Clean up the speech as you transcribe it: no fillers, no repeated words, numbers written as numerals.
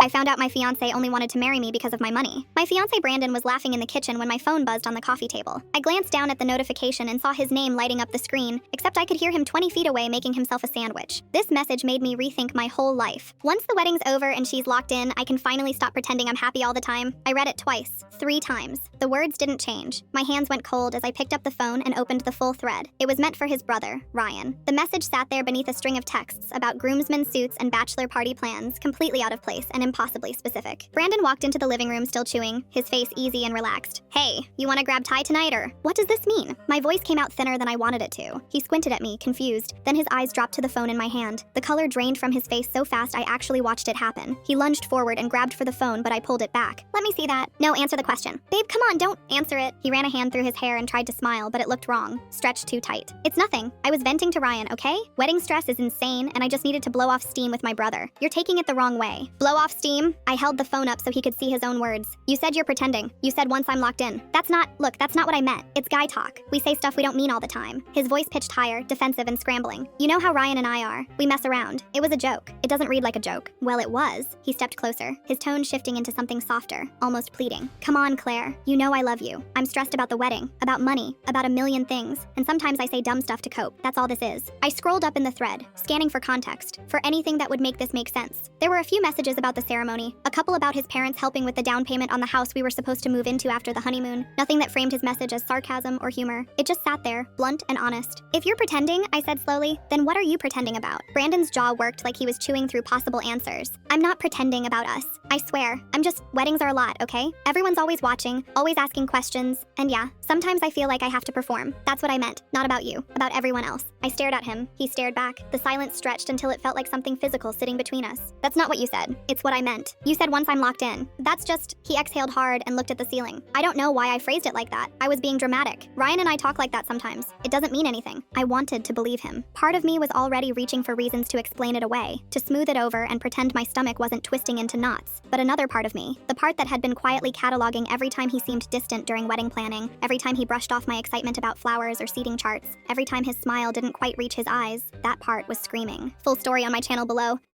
I found out my fiancé only wanted to marry me because of my money. My fiancé Brandon was laughing in the kitchen when my phone buzzed on the coffee table. I glanced down at the notification and saw his name lighting up the screen, except I could hear him 20 feet away making himself a sandwich. This message made me rethink my whole life. Once the wedding's over and she's locked in, I can finally stop pretending I'm happy all the time. I read it twice, 3 times. The words didn't change. My hands went cold as I picked up the phone and opened the full thread. It was meant for his brother, Ryan. The message sat there beneath a string of texts about groomsmen suits and bachelor party plans, completely out of place and impossibly specific. Brandon walked into the living room still chewing, his face easy and relaxed. Hey, you wanna grab Ty tonight or? What does this mean? My voice came out thinner than I wanted it to. He squinted at me, confused. Then his eyes dropped to the phone in my hand. The color drained from his face so fast I actually watched it happen. He lunged forward and grabbed for the phone, but I pulled it back. Let me see that. No, answer the question. Babe, come on, don't answer it. He ran a hand through his hair and tried to smile, but it looked wrong. Stretched too tight. It's nothing. I was venting to Ryan, okay? Wedding stress is insane, and I just needed to blow off steam with my brother. You're taking it the wrong way. Blow off steam? I held the phone up so he could see his own words. You said you're pretending. You said once I'm locked in. That's not what I meant. It's guy talk. We say stuff we don't mean all the time. His voice pitched higher, defensive and scrambling. You know how Ryan and I are. We mess around. It was a joke. It doesn't read like a joke. Well, it was. He stepped closer, his tone shifting into something softer, almost pleading. Come on, Claire. You know I love you. I'm stressed about the wedding, about money, about a million things, and sometimes I say dumb stuff to cope. That's all this is. I scrolled up in the thread, scanning for context, for anything that would make this make sense. There were a few messages about the ceremony, a couple about his parents helping with the down payment on the house we were supposed to move into after the honeymoon. Nothing that framed his message as sarcasm or humor. It just sat there, blunt and honest. If you're pretending, I said slowly, then what are you pretending about? Brandon's jaw worked like he was chewing through possible answers. I'm not pretending about us. I swear. Weddings are a lot, okay? Everyone's always watching, always asking questions, and yeah, sometimes I feel like I have to perform. That's what I meant. Not about you. About everyone else. I stared at him. He stared back. The silence stretched until it felt like something physical sitting between us. That's not what you said. It's what I meant. You said once I'm locked in. That's just... He exhaled hard and looked at the ceiling. I don't know why I phrased it like that. I was being dramatic. Ryan and I talk like that sometimes. It doesn't mean anything. I wanted to believe him. Part of me was already reaching for reasons to explain it away, to smooth it over and pretend my stomach wasn't twisting into knots. But another part of me, the part that had been quietly cataloging every time he seemed distant during wedding planning, every time he brushed off my excitement about flowers or seating charts, every time his smile didn't quite reach his eyes, that part was screaming. Full story on my channel below.